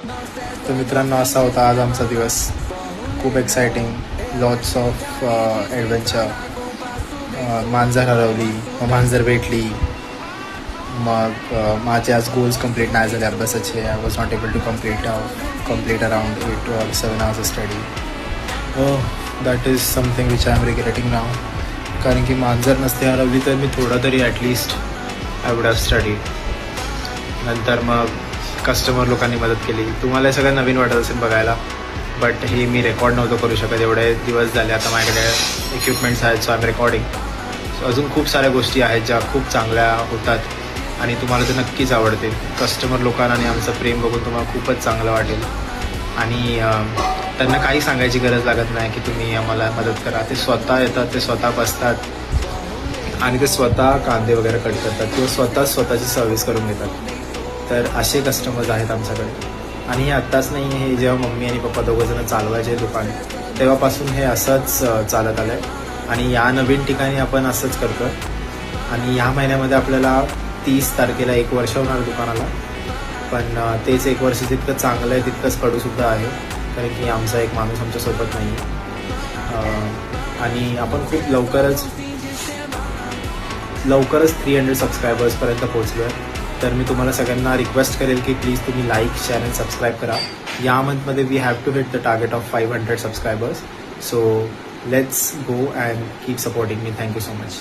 तर मित्रांनो, असा होता आज आमचा दिवस. खूप एक्सायटिंग, लॉट्स ऑफ ॲडव्हेंचर. मांजर हरवली, मग मांजर भेटली. मग माझे आज गोल्स कंप्लीट नाही झाले अभ्यासाचे. I was not able to complete around 8 or 7 hours of study. That is something which I am regretting now. कारण की मांजर नसते हरवली तर मी थोडा तरी at least I would have studied. नंतर मग कस्टमर लोकांनी मदत केली. तुम्हाला हे सगळं नवीन वाटत असेल बघायला, बट हे मी रेकॉर्ड नव्हतं करू शकत. एवढे दिवस झाले आता माझ्याकडे इक्विपमेंट्स आहेत, so I am recording. So अजून खूप साऱ्या गोष्टी आहेत ज्या खूप चांगल्या होतात आणि तुम्हाला ते नक्कीच आवडतील. कस्टमर लोकांना आणि आमचं प्रेम बघून तुम्हाला खूपच चांगलं वाटेल. आणि त्यांना काही सांगायची गरज लागत नाही की तुम्ही आम्हाला मदत करा. ते स्वतः येतात, ते स्वतः बसतात आणि ते स्वतः कांदे वगैरे कट करतात किंवा स्वतःची सर्व्हिस करून घेतात. तर असे कस्टमर्स आहेत आमच्याकडे. आणि हे आत्ताच नाही, हे जेव्हा मम्मी आणि पप्पा दोघंजणं चालवायचे दुकान तेव्हापासून हे असंच चालत आलं आहे. आणि या नवीन ठिकाणी आपण असंच करतो. आणि ह्या महिन्यामध्ये आपल्याला 30 तारखेला 1 वर्ष होणार दुकानाला. पण तेच 1 वर्ष जितकं चांगलं आहे तितकंच कडूसुद्धा आहे, कारण की आमचा एक माणूस आमच्यासोबत नाही आहे. आणि आपण खूप लवकरच 300 सबस्क्रायबर्सपर्यंत पोहोचलो आहे. तर मी तुम्हाला सगळ्यांना रिक्वेस्ट करेल की प्लीज तुम्ही लाईक, शेअर आणि सबस्क्राईब करा. या मंथमध्ये we have to hit the target of 500 subscribers. So let's go and keep supporting me. Thank you so much.